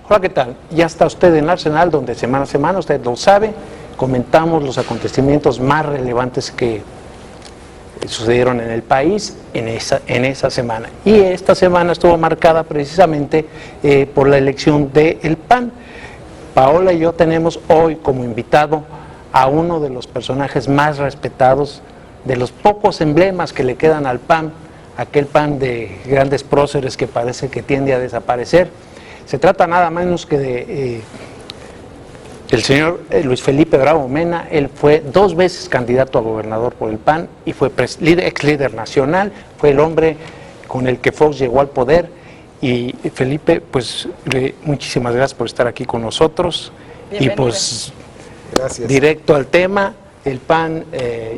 Hola, ¿qué tal? Ya está usted en Arsenal, donde semana a semana, usted lo sabe, comentamos los acontecimientos más relevantes que sucedieron en el país en esa semana. Y esta semana estuvo marcada precisamente por la elección del PAN. Paola y yo tenemos hoy como invitado a uno de los personajes más respetados, de los pocos emblemas que le quedan al PAN, aquel PAN de grandes próceres que parece que tiende a desaparecer. Se trata nada menos que de el señor Luis Felipe Bravo Mena. Él fue 2 veces candidato a gobernador por el PAN y fue ex líder nacional, fue el hombre con el que Fox llegó al poder. Y Felipe, pues muchísimas gracias por estar aquí con nosotros. Bienvenido. Y pues gracias. Directo al tema, el PAN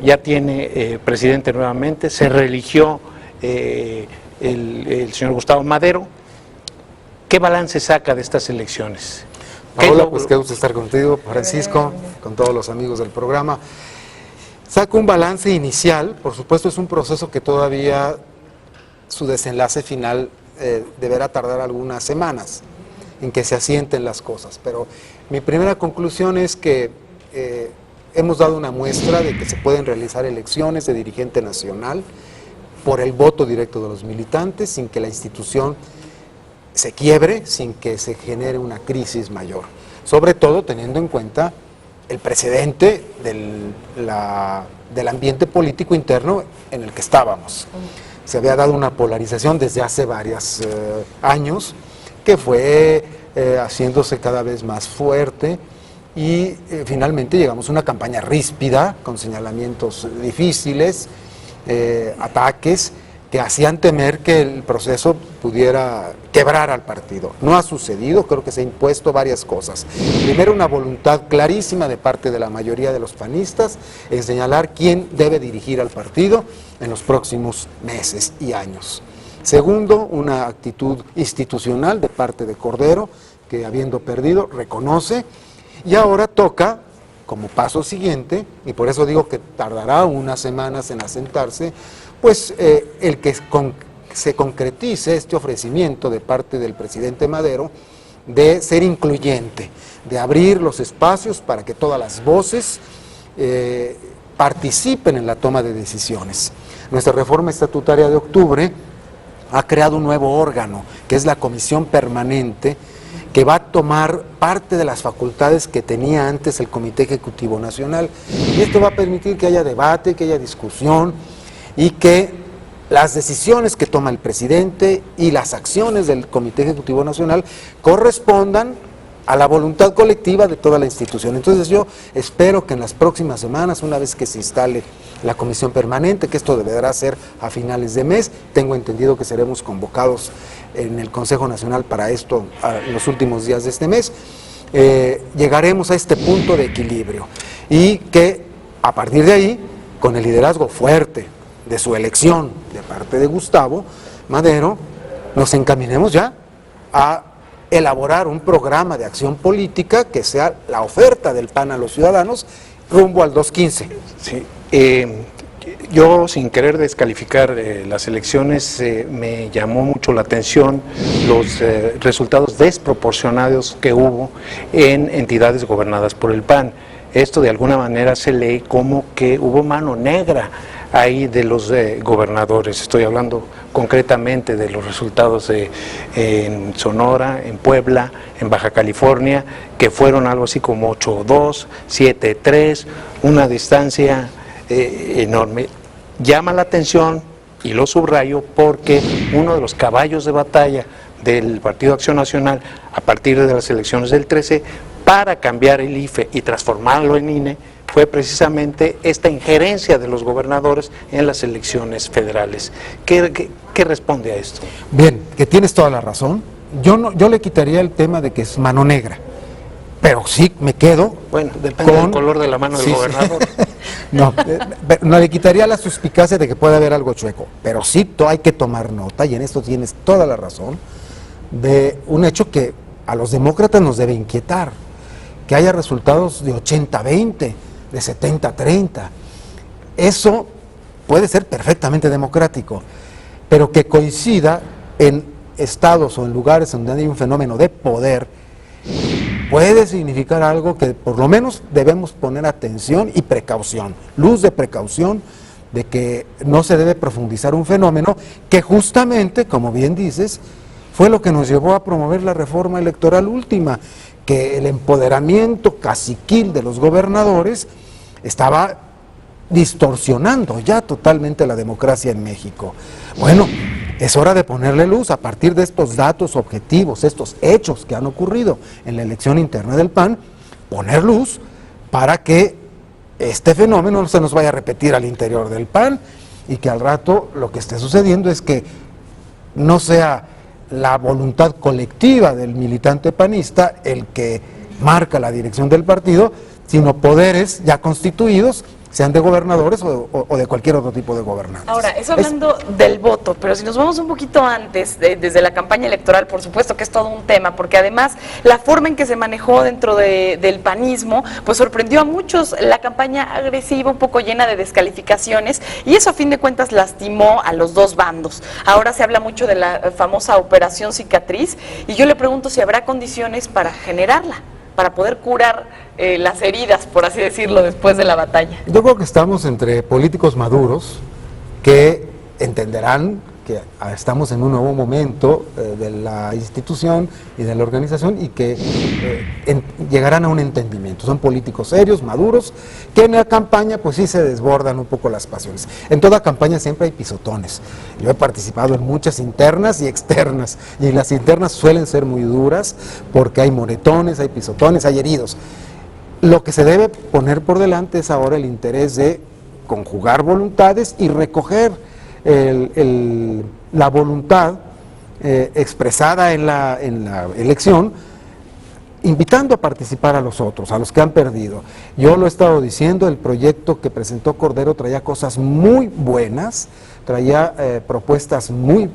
ya tiene presidente nuevamente, se reeligió el señor Gustavo Madero. ¿Qué balance saca de estas elecciones? Paola, pues qué gusto estar contigo, Francisco, con todos los amigos del programa. Saco un balance inicial, por supuesto es un proceso que todavía su desenlace final deberá tardar algunas semanas en que se asienten las cosas, pero mi primera conclusión es que hemos dado una muestra de que se pueden realizar elecciones de dirigente nacional por el voto directo de los militantes sin que la institución se quiebre, sin que se genere una crisis mayor, sobre todo teniendo en cuenta el precedente del ambiente político interno en el que estábamos. Se había dado una polarización desde hace varios años que fue haciéndose cada vez más fuerte y finalmente llegamos a una campaña ríspida con señalamientos difíciles, ataques que hacían temer que el proceso pudiera quebrar al partido. No ha sucedido, creo que se ha impuesto varias cosas. Primero, una voluntad clarísima de parte de la mayoría de los panistas en señalar quién debe dirigir al partido en los próximos meses y años. Segundo, una actitud institucional de parte de Cordero, que habiendo perdido, reconoce, y ahora toca, como paso siguiente, y por eso digo que tardará unas semanas en asentarse, pues el que se concretice este ofrecimiento de parte del presidente Madero de ser incluyente, de abrir los espacios para que todas las voces participen en la toma de decisiones. Nuestra reforma estatutaria de octubre ha creado un nuevo órgano, que es la Comisión Permanente, que va a tomar parte de las facultades que tenía antes el Comité Ejecutivo Nacional, y esto va a permitir que haya debate, que haya discusión, y que las decisiones que toma el presidente y las acciones del Comité Ejecutivo Nacional correspondan a la voluntad colectiva de toda la institución. Entonces yo espero que en las próximas semanas, una vez que se instale la comisión permanente, que esto deberá ser a finales de mes, tengo entendido que seremos convocados en el Consejo Nacional para esto en los últimos días de este mes, llegaremos a este punto de equilibrio y que a partir de ahí, con el liderazgo fuerte de su elección de parte de Gustavo Madero, nos encaminemos ya a elaborar un programa de acción política que sea la oferta del PAN a los ciudadanos rumbo al 215. Sí, yo sin querer descalificar las elecciones, me llamó mucho la atención los resultados desproporcionados que hubo en entidades gobernadas por el PAN. Esto de alguna manera se lee como que hubo mano negra ahí de los gobernadores. Estoy hablando concretamente de los resultados en Sonora, en Puebla, en Baja California, que fueron algo así como 8-2, 7-3, una distancia enorme. Llama la atención, y lo subrayo, porque uno de los caballos de batalla del Partido Acción Nacional, a partir de las elecciones del 13, para cambiar el IFE y transformarlo en INE, fue precisamente esta injerencia de los gobernadores en las elecciones federales. ¿Qué responde a esto? Bien, que tienes toda la razón. Yo le quitaría el tema de que es mano negra, pero sí me quedo. Bueno, depende del color de la mano del gobernador. No le quitaría la suspicacia de que puede haber algo chueco, pero sí hay que tomar nota, y en esto tienes toda la razón, de un hecho que a los demócratas nos debe inquietar, que haya resultados de 80-20, de 70-30. Eso puede ser perfectamente democrático, pero que coincida en estados o en lugares donde hay un fenómeno de poder puede significar algo que por lo menos debemos poner atención y precaución, luz de precaución, de que no se debe profundizar un fenómeno que justamente, como bien dices, fue lo que nos llevó a promover la reforma electoral última, que el empoderamiento caciquil de los gobernadores estaba distorsionando ya totalmente la democracia en México. Bueno, es hora de ponerle luz a partir de estos datos objetivos, estos hechos que han ocurrido en la elección interna del PAN, poner luz para que este fenómeno no se nos vaya a repetir al interior del PAN y que al rato lo que esté sucediendo es que no sea la voluntad colectiva del militante panista el que marca la dirección del partido, sino poderes ya constituidos, sean de gobernadores o de cualquier otro tipo de gobernantes. Ahora, eso hablando del voto, pero si nos vamos un poquito antes, desde la campaña electoral, por supuesto que es todo un tema, porque además la forma en que se manejó dentro del panismo, pues sorprendió a muchos, la campaña agresiva, un poco llena de descalificaciones, y eso a fin de cuentas lastimó a los dos bandos. Ahora se habla mucho de la famosa operación cicatriz, y yo le pregunto si habrá condiciones para generarla, para poder curar las heridas, por así decirlo, después de la batalla. Yo creo que estamos entre políticos maduros que entenderán que estamos en un nuevo momento de la institución y de la organización y que llegarán a un entendimiento. Son políticos serios, maduros, que en la campaña pues sí se desbordan un poco las pasiones. En toda campaña siempre hay pisotones. Yo he participado en muchas internas y externas, y las internas suelen ser muy duras porque hay moretones, hay pisotones, hay heridos. Lo que se debe poner por delante es ahora el interés de conjugar voluntades y recoger la voluntad expresada en la elección, invitando a participar a los otros, a los que han perdido. Yo lo he estado diciendo, el proyecto que presentó Cordero traía cosas muy buenas, traía propuestas muy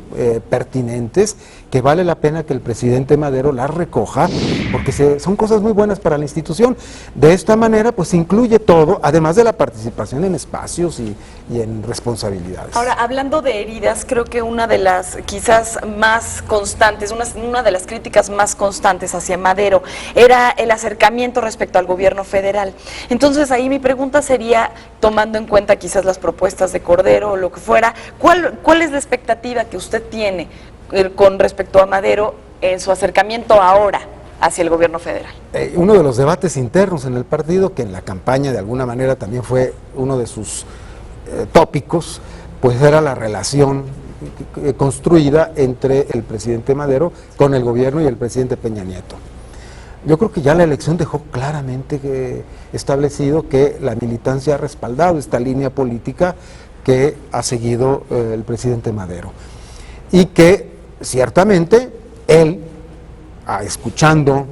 pertinentes, que vale la pena que el presidente Madero las recoja, porque son cosas muy buenas para la institución. De esta manera, pues incluye todo, además de la participación en espacios y en responsabilidades. Ahora, hablando de heridas, creo que una de las quizás más constantes, una de las críticas más constantes hacia Madero era el acercamiento respecto al gobierno federal. Entonces, ahí mi pregunta sería, tomando en cuenta quizás las propuestas de Cordero o lo que fuera, ¿cuál es la expectativa que usted tiene con respecto a Madero en su acercamiento ahora hacia el gobierno federal? Uno de los debates internos en el partido, que en la campaña de alguna manera también fue uno de sus tópicos, pues era la relación construida entre el presidente Madero con el gobierno y el presidente Peña Nieto. Yo creo que ya la elección dejó claramente establecido que la militancia ha respaldado esta línea política que ha seguido el presidente Madero. Y que ciertamente él, escuchando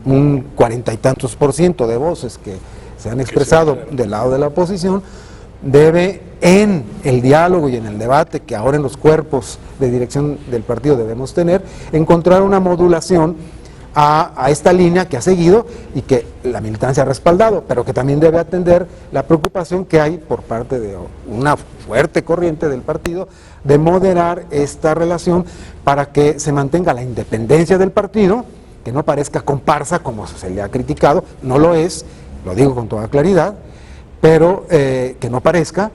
un 40 y tantos % de voces que se han expresado del lado de la oposición, debe en el diálogo y en el debate que ahora en los cuerpos de dirección del partido debemos tener, encontrar una modulación a esta línea que ha seguido y que la militancia ha respaldado, pero que también debe atender la preocupación que hay por parte de una fuerte corriente del partido de moderar esta relación para que se mantenga la independencia del partido, que no parezca comparsa como se le ha criticado, no lo es, lo digo con toda claridad, pero que no parezca,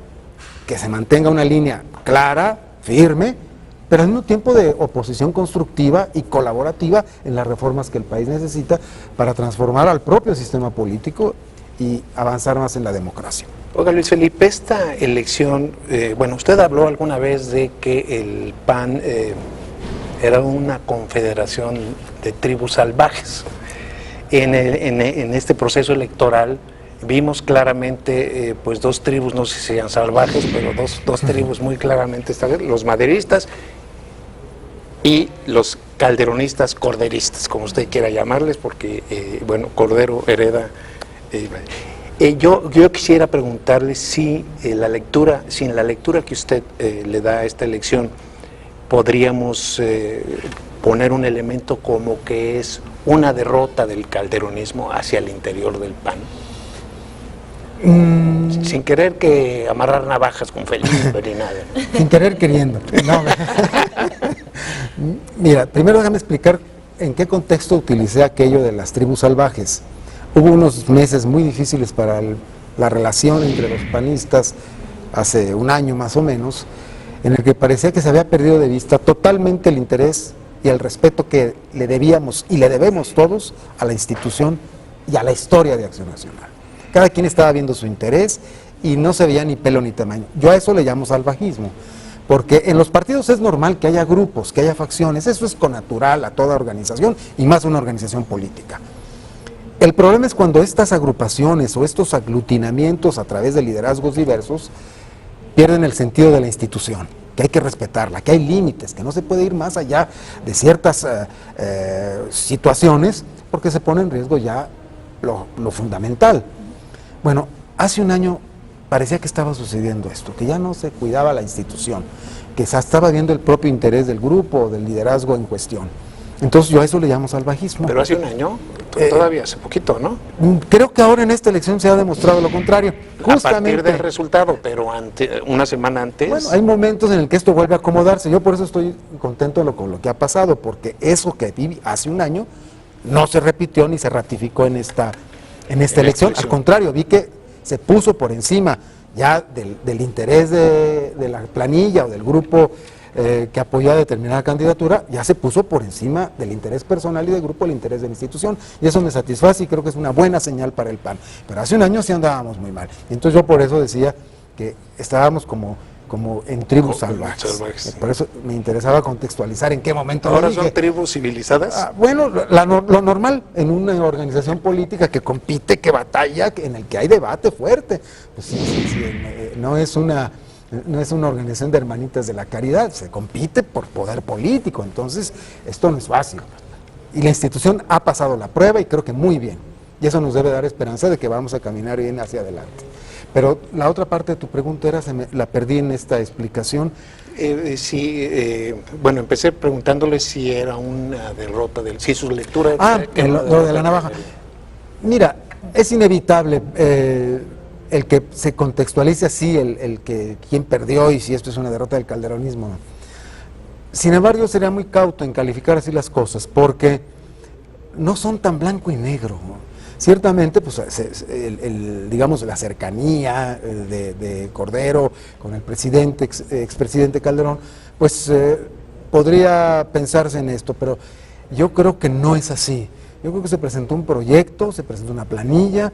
que se mantenga una línea clara, firme, pero al mismo tiempo de oposición constructiva y colaborativa en las reformas que el país necesita para transformar al propio sistema político y avanzar más en la democracia. Oiga, Luis Felipe, esta elección, bueno, usted habló alguna vez de que el PAN era una confederación de tribus salvajes. En este proceso electoral vimos claramente pues dos tribus, no sé si sean salvajes, pero dos tribus muy claramente establecidas, los maderistas y los calderonistas corderistas, como usted quiera llamarles, porque bueno, Cordero hereda. Yo quisiera preguntarle si sin la lectura que usted le da a esta elección, podríamos poner un elemento como que es una derrota del calderonismo hacia el interior del PAN. Sin querer que amarrar navajas con Felipe ni nada. Sin querer queriendo. No. Mira, primero déjame explicar en qué contexto utilicé aquello de las tribus salvajes. Hubo unos meses muy difíciles para la relación entre los panistas, hace un año más o menos, en el que parecía que se había perdido de vista totalmente el interés y el respeto que le debíamos y le debemos todos a la institución y a la historia de Acción Nacional. Cada quien estaba viendo su interés y no se veía ni pelo ni tamaño. Yo a eso le llamo salvajismo, porque en los partidos es normal que haya grupos, que haya facciones, eso es connatural a toda organización y más una organización política. El problema es cuando estas agrupaciones o estos aglutinamientos a través de liderazgos diversos pierden el sentido de la institución, que hay que respetarla, que hay límites, que no se puede ir más allá de ciertas situaciones porque se pone en riesgo ya lo fundamental. Bueno, hace un año parecía que estaba sucediendo esto, que ya no se cuidaba la institución, que se estaba viendo el propio interés del grupo o del liderazgo en cuestión. Entonces yo a eso le llamo salvajismo. Pero hace un año, todavía hace poquito, ¿no? Creo que ahora en esta elección se ha demostrado lo contrario. Justamente, a partir del resultado, pero una semana antes. Bueno, hay momentos en el que esto vuelve a acomodarse. Yo por eso estoy contento con lo que ha pasado, porque eso que viví hace un año no se repitió ni se ratificó en esta elección. Al contrario, vi que se puso por encima ya del interés de la planilla o del grupo que apoya determinada candidatura, ya se puso por encima del interés personal y del grupo el interés de la institución, y eso me satisface y creo que es una buena señal para el PAN. Pero hace un año sí andábamos muy mal, y entonces yo por eso decía que estábamos como en tribus salvajes. Por eso me interesaba contextualizar en qué momento. ¿Ahora son tribus civilizadas? Bueno, lo normal en una organización política que compite, que batalla, en el que hay debate fuerte. Pues sí, no es una organización de hermanitas de la caridad, se compite por poder político, entonces esto no es fácil. Y la institución ha pasado la prueba y creo que muy bien, y eso nos debe dar esperanza de que vamos a caminar bien hacia adelante. Pero la otra parte de tu pregunta era, la perdí en esta explicación. Bueno, empecé preguntándole si era una derrota, si su lectura era... lo de la navaja. Mira, es inevitable el que se contextualice así, quién perdió y si esto es una derrota del calderonismo. Sin embargo, yo sería muy cauto en calificar así las cosas, porque no son tan blanco y negro, ¿no? Ciertamente, pues, digamos, la cercanía de Cordero con el presidente, expresidente Calderón, pues podría pensarse en esto, pero yo creo que no es así. Yo creo que se presentó un proyecto, se presentó una planilla,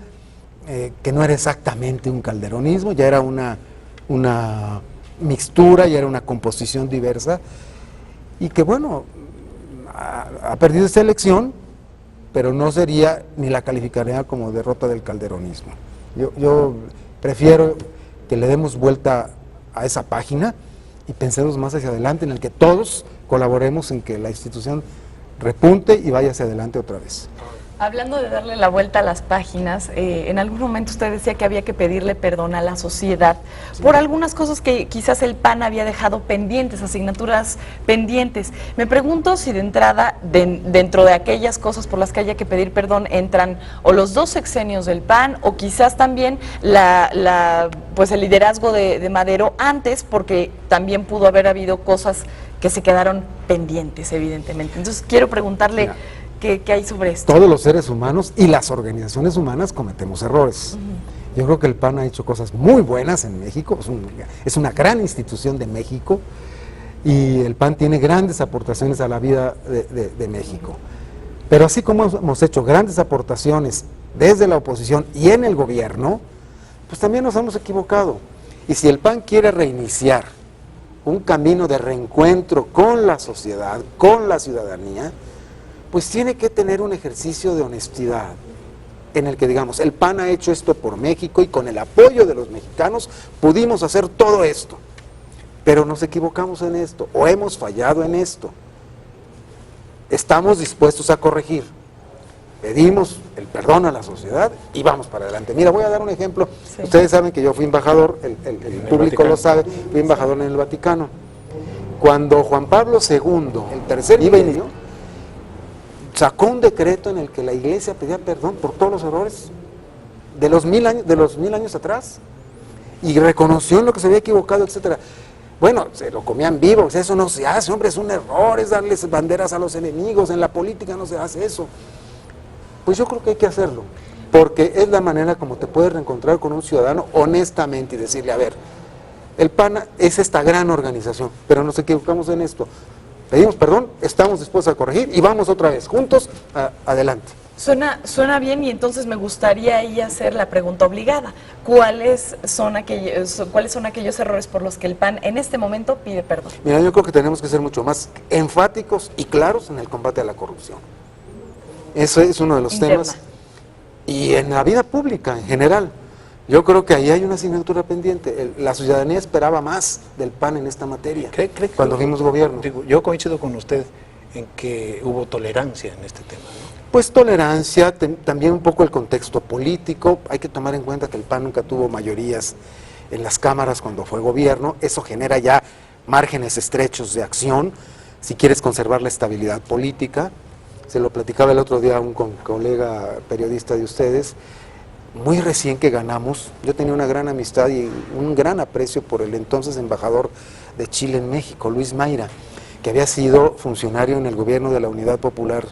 que no era exactamente un calderonismo, ya era una mixtura, ya era una composición diversa, y que bueno, ha perdido esta elección, pero no sería, ni la calificaría como derrota del calderonismo. Yo prefiero que le demos vuelta a esa página y pensemos más hacia adelante, en el que todos colaboremos en que la institución repunte y vaya hacia adelante otra vez. Hablando de darle la vuelta a las páginas, en algún momento usted decía que había que pedirle perdón a la sociedad por algunas cosas que quizás el PAN había dejado pendientes, asignaturas pendientes. Me pregunto si de entrada, dentro de aquellas cosas por las que haya que pedir perdón, entran o los 2 sexenios del PAN o quizás también pues el liderazgo de Madero antes, porque también pudo haber habido cosas que se quedaron pendientes, evidentemente. Entonces quiero preguntarle... ¿Qué hay sobre esto? Todos los seres humanos y las organizaciones humanas cometemos errores. Yo creo que el PAN ha hecho cosas muy buenas en México, es una gran institución de México y el PAN tiene grandes aportaciones a la vida de México. Pero así como hemos hecho grandes aportaciones desde la oposición y en el gobierno, pues también nos hemos equivocado. Y si el PAN quiere reiniciar un camino de reencuentro con la sociedad, con la ciudadanía, pues tiene que tener un ejercicio de honestidad en el que digamos, el PAN ha hecho esto por México y con el apoyo de los mexicanos pudimos hacer todo esto, pero nos equivocamos en esto o hemos fallado en esto. Estamos dispuestos a corregir, pedimos el perdón a la sociedad y vamos para adelante. Mira, voy a dar un ejemplo. Sí. Ustedes saben que yo fui embajador, el público lo sabe, fui embajador en el Vaticano. Cuando Juan Pablo II, el tercer milenio, sacó un decreto en el que la Iglesia pedía perdón por todos los errores de los 1000 años atrás y reconoció en lo que se había equivocado, etcétera. Bueno, se lo comían vivos, eso no se hace, hombre, es un error, es darles banderas a los enemigos, en la política no se hace eso. Pues yo creo que hay que hacerlo, porque es la manera como te puedes reencontrar con un ciudadano honestamente y decirle, a ver, el PAN es esta gran organización, pero nos equivocamos en esto. Pedimos perdón, estamos dispuestos a corregir y vamos otra vez, juntos, adelante. Suena bien, y entonces me gustaría ahí hacer la pregunta obligada. ¿Cuáles son aquellos errores por los que el PAN en este momento pide perdón? Mira, yo creo que tenemos que ser mucho más enfáticos y claros en el combate a la corrupción. Eso es uno de los temas. Y en la vida pública en general. Yo creo que ahí hay una asignatura pendiente. La ciudadanía esperaba más del PAN en esta materia cuando vimos gobierno. Digo, yo coincido con usted en que hubo tolerancia en este tema, ¿no? Pues tolerancia, también un poco el contexto político. Hay que tomar en cuenta que el PAN nunca tuvo mayorías en las cámaras cuando fue gobierno. Eso genera ya márgenes estrechos de acción si quieres conservar la estabilidad política. Se lo platicaba el otro día a un colega periodista de ustedes. Muy recién que ganamos, yo tenía una gran amistad y un gran aprecio por el entonces embajador de Chile en México, Luis Mayra, que había sido funcionario en el gobierno de la Unidad Popular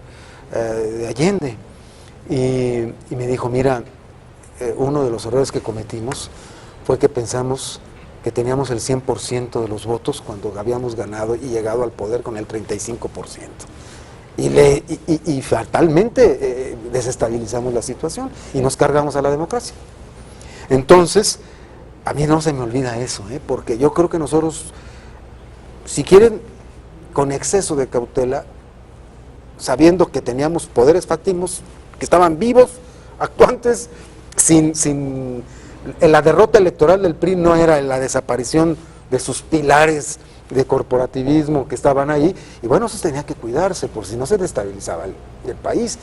de Allende. Y me dijo, mira, uno de los errores que cometimos fue que pensamos que teníamos el 100% de los votos cuando habíamos ganado y llegado al poder con el 35%. Y fatalmente desestabilizamos la situación y nos cargamos a la democracia. Entonces, a mí no se me olvida eso, porque yo creo que nosotros, si quieren, con exceso de cautela, sabiendo que teníamos poderes fácticos, que estaban vivos, actuantes, la derrota electoral del PRI no era la desaparición de sus pilares de corporativismo que estaban ahí, y bueno, eso tenía que cuidarse, por si no se destabilizaba el país.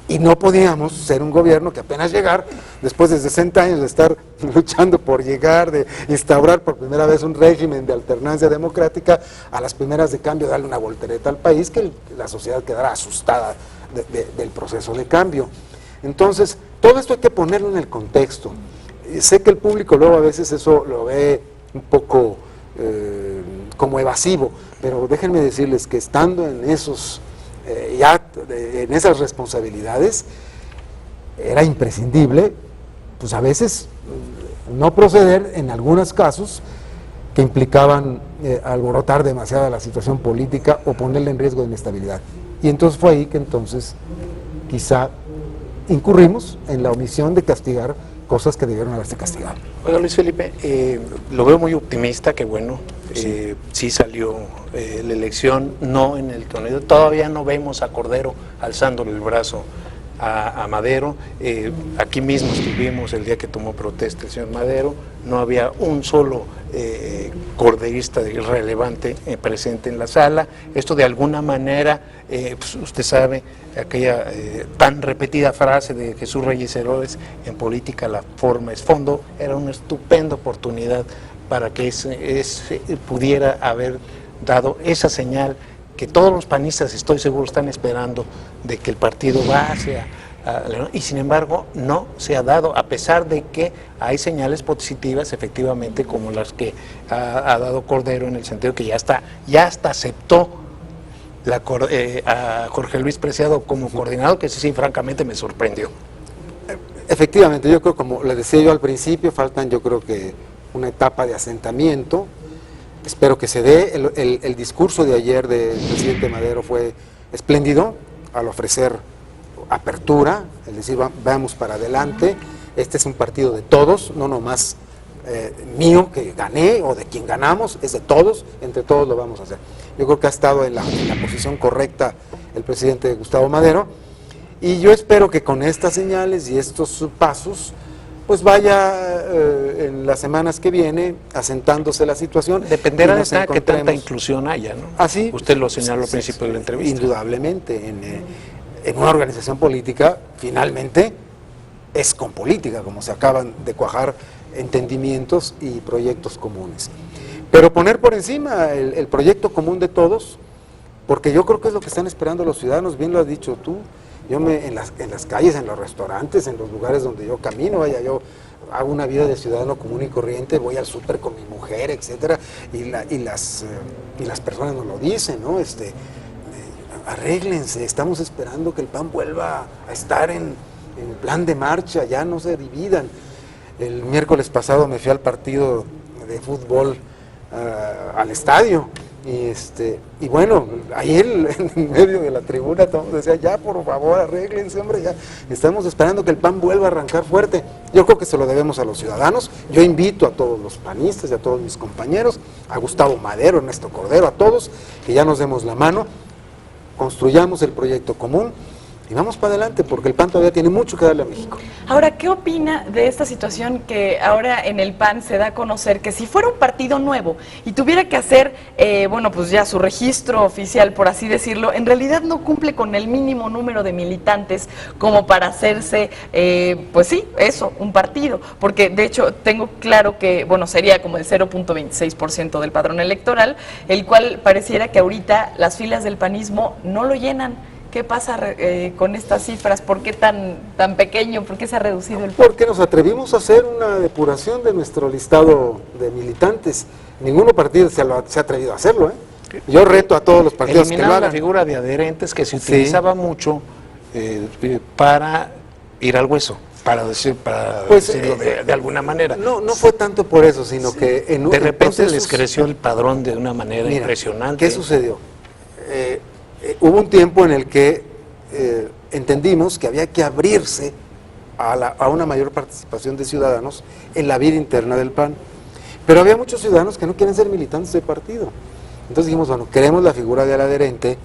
Y no podíamos ser un gobierno que apenas llegar, después de 60 años de estar luchando por llegar, de instaurar por primera vez un régimen de alternancia democrática, a las primeras de cambio darle una voltereta al país, que la sociedad quedara asustada del proceso de cambio. Entonces, todo esto hay que ponerlo en el contexto. Sé que el público luego a veces eso lo ve un poco como evasivo, pero déjenme decirles que estando en esos en esas responsabilidades era imprescindible, pues a veces no proceder en algunos casos que implicaban alborotar demasiado la situación política o ponerle en riesgo de inestabilidad. Y entonces fue ahí que entonces quizá incurrimos en la omisión de castigar cosas que debieron haberse castigado. Oiga, Luis Felipe, lo veo muy optimista, que bueno, sí salió la elección, no en el torneo, todavía no vemos a Cordero alzándole el brazo a Madero. Aquí mismo estuvimos el día que tomó protesta el señor Madero, no había un solo corderista relevante presente en la sala. Esto de alguna manera, pues usted sabe, aquella tan repetida frase de Jesús Reyes Herodes, en política la forma es fondo, era una estupenda oportunidad para que pudiera haber dado esa señal que todos los panistas, estoy seguro, están esperando, de que el partido va hacia y sin embargo no se ha dado, a pesar de que hay señales positivas efectivamente como las que ha dado Cordero, en el sentido que ya hasta aceptó a Jorge Luis Preciado como coordinador, que sí, francamente me sorprendió. Efectivamente, yo creo, como le decía yo al principio, faltan yo creo que una etapa de asentamiento. Espero que se dé. El discurso de ayer del presidente Madero fue espléndido al ofrecer apertura, es decir, vamos para adelante. Este es un partido de todos, no nomás mío que gané o de quien ganamos, es de todos, entre todos lo vamos a hacer. Yo creo que ha estado en la posición correcta el presidente Gustavo Madero, y yo espero que con estas señales y estos pasos pues vaya en las semanas que viene asentándose la situación. Dependerá de qué tanta inclusión haya, ¿no? Así, usted lo señaló al principio de la entrevista. Indudablemente, en una organización política, finalmente, es con política, como se acaban de cuajar entendimientos y proyectos comunes. Pero poner por encima el proyecto común de todos, porque yo creo que es lo que están esperando los ciudadanos, bien lo has dicho tú. Yo en las calles, en los restaurantes, en los lugares donde yo camino, vaya, yo hago una vida de ciudadano común y corriente, voy al súper con mi mujer, etcétera, y las personas nos lo dicen, ¿no? Arréglense, estamos esperando que el PAN vuelva a estar en plan de marcha, ya no se dividan. El miércoles pasado me fui al partido de fútbol al estadio y bueno, ahí en medio de la tribuna todos decían, ya por favor arréglense, hombre, ya estamos esperando que el PAN vuelva a arrancar fuerte. Yo creo que se lo debemos a los ciudadanos. Yo invito a todos los panistas y a todos mis compañeros, a Gustavo Madero, Ernesto Cordero, a todos, que ya nos demos la mano, construyamos el proyecto común y vamos para adelante, porque el PAN todavía tiene mucho que darle a México. Ahora, ¿qué opina de esta situación que ahora en el PAN se da a conocer que si fuera un partido nuevo y tuviera que hacer, bueno, pues ya su registro oficial, por así decirlo, en realidad no cumple con el mínimo número de militantes como para hacerse, pues sí, eso, un partido? Porque de hecho tengo claro que, bueno, sería como el 0.26% del padrón electoral, el cual pareciera que ahorita las filas del panismo no lo llenan. ¿Qué pasa con estas cifras? ¿Por qué tan pequeño? ¿Por qué se ha reducido el PAN? Porque nos atrevimos a hacer una depuración de nuestro listado de militantes. Ninguno partido se ha atrevido a hacerlo, ¿eh? Yo reto a todos los partidos que lo Eliminaron hagan. la figura de adherentes que se utilizaba mucho para ir al hueso, para decirlo de alguna manera. No fue tanto por eso, sino que de repente les creció el padrón de una manera impresionante. ¿Qué sucedió? Hubo un tiempo en el que entendimos que había que abrirse a una mayor participación de ciudadanos en la vida interna del PAN. Pero había muchos ciudadanos que no quieren ser militantes del partido. Entonces dijimos, bueno, queremos la figura del adherente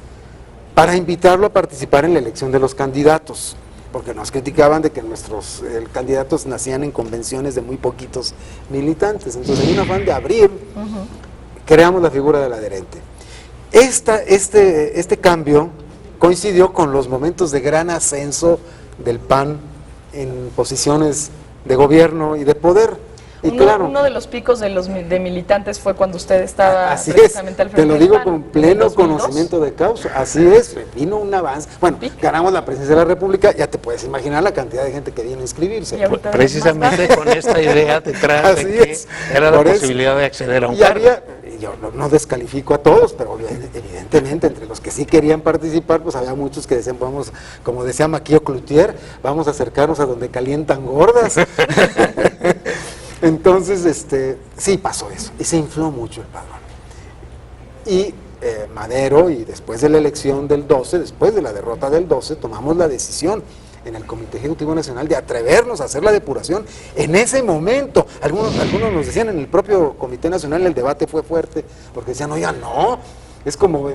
para invitarlo a participar en la elección de los candidatos, porque nos criticaban de que nuestros candidatos nacían en convenciones de muy poquitos militantes. Entonces, en un afán de abrir, creamos la figura del adherente. Este cambio coincidió con los momentos de gran ascenso del PAN en posiciones de gobierno y de poder. Y uno de los picos de militantes fue cuando usted estaba así precisamente al frente te lo digo del PAN, con pleno 2002. conocimiento de causa, así es, vino un avance. Bueno, ganamos la presidencia de la República, ya te puedes imaginar la cantidad de gente que vino a inscribirse. Precisamente con esta idea detrás de que era la posibilidad de acceder a un cargo. Yo no descalifico a todos, pero evidentemente entre los que sí querían participar, pues había muchos que decían, vamos, como decía Maquillo Cloutier, vamos a acercarnos a donde calientan gordas. Entonces, sí pasó eso, y se infló mucho el padrón. Y Madero, y después de la elección del 12, después de la derrota del 12, tomamos la decisión en el Comité Ejecutivo Nacional de atrevernos a hacer la depuración en ese momento. Algunos nos decían en el propio Comité Nacional, el debate fue fuerte, porque decían, oiga, no, es como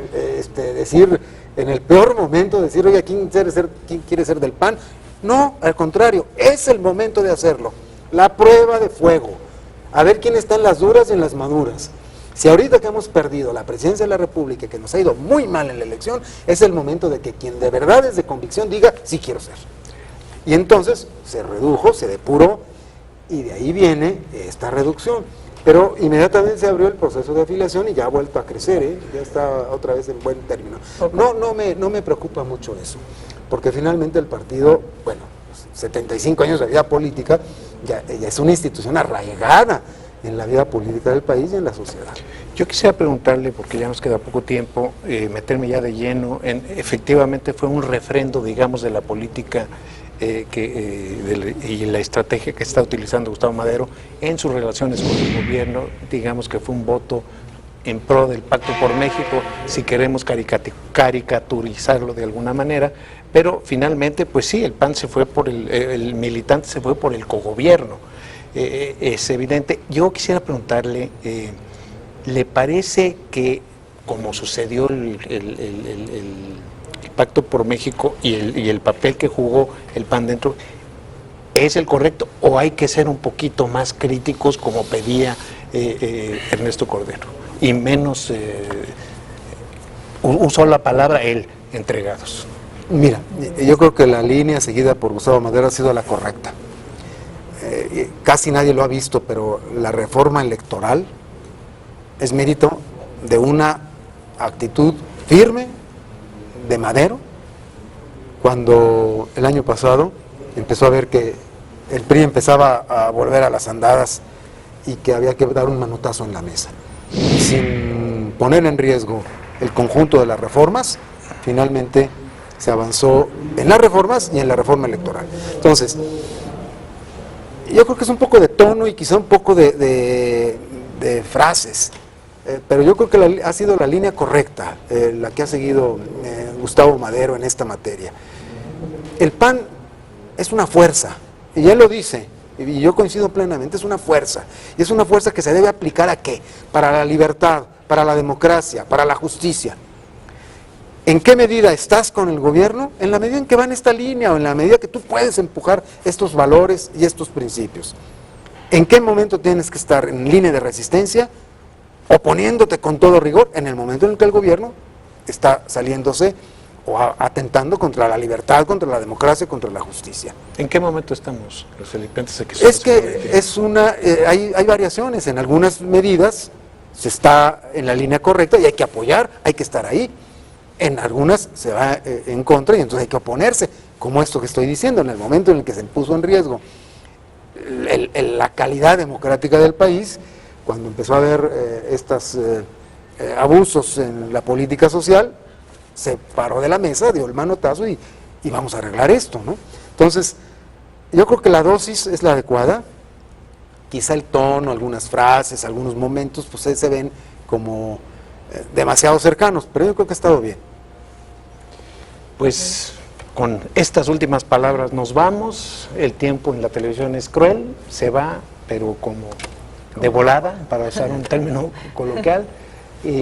decir, en el peor momento, decir, oiga, ¿quién quiere ser del PAN? No, al contrario, es el momento de hacerlo. La prueba de fuego, a ver quién está en las duras y en las maduras. Si ahorita que hemos perdido la presidencia de la República, que nos ha ido muy mal en la elección, es el momento de que quien de verdad es de convicción diga, sí quiero ser. Y entonces se redujo, se depuró, y de ahí viene esta reducción. Pero inmediatamente se abrió el proceso de afiliación y ya ha vuelto a crecer, ya está otra vez en buen término. No me preocupa mucho eso, porque finalmente el partido, bueno, 75 años de vida política, ya es una institución arraigada en la vida política del país y en la sociedad. Yo quisiera preguntarle, porque ya nos queda poco tiempo, meterme ya de lleno en, efectivamente fue un refrendo, digamos, de la política y la estrategia que está utilizando Gustavo Madero en sus relaciones con el gobierno, digamos que fue un voto en pro del Pacto por México, si queremos caricaturizarlo de alguna manera, pero finalmente, pues sí, el PAN se fue por el militante se fue por el cogobierno, es evidente. Yo quisiera preguntarle, ¿le parece que, como sucedió el Pacto por México y el papel que jugó el PAN dentro, es el correcto, o hay que ser un poquito más críticos, como pedía Ernesto Cordero, y menos, usó la palabra él, entregados? Mira, yo creo que la línea seguida por Gustavo Madero ha sido la correcta. Casi nadie lo ha visto, pero la reforma electoral es mérito de una actitud firme de Madero, cuando el año pasado empezó a ver que el PRI empezaba a volver a las andadas y que había que dar un manotazo en la mesa. Sin poner en riesgo el conjunto de las reformas, finalmente se avanzó en las reformas y en la reforma electoral. Entonces, yo creo que es un poco de tono y quizá un poco de frases, pero yo creo que ha sido la línea correcta, la que ha seguido Gustavo Madero en esta materia. El PAN es una fuerza, y él lo dice, y yo coincido plenamente, es una fuerza, y es una fuerza que se debe aplicar ¿a qué? Para la libertad, para la democracia, para la justicia. ¿En qué medida estás con el gobierno? En la medida en que va en esta línea, o en la medida que tú puedes empujar estos valores y estos principios. ¿En qué momento tienes que estar en línea de resistencia? Oponiéndote con todo rigor en el momento en el que el gobierno está saliéndose o atentando contra la libertad, contra la democracia, contra la justicia. ¿En qué momento estamos los felipenses de que Es que es hay variaciones, en algunas medidas se está en la línea correcta y hay que apoyar, hay que estar ahí. En algunas se va en contra y entonces hay que oponerse, como esto que estoy diciendo, en el momento en el que se puso en riesgo la calidad democrática del país, cuando empezó a haber estos abusos en la política social, se paró de la mesa, dio el manotazo y vamos a arreglar esto, ¿no? Entonces, yo creo que la dosis es la adecuada, quizá el tono, algunas frases, algunos momentos, pues se ven como demasiado cercanos, pero yo creo que ha estado bien. Pues con estas últimas palabras nos vamos, el tiempo en la televisión es cruel, se va, pero como de volada, para usar un término coloquial.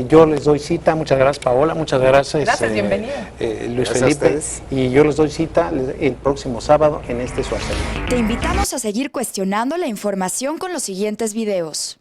Yo les doy cita, muchas gracias Paola, muchas gracias, bienvenido. Luis Gracias Felipe, y yo les doy cita el próximo sábado en este su arsenal. Te invitamos a seguir cuestionando la información con los siguientes videos.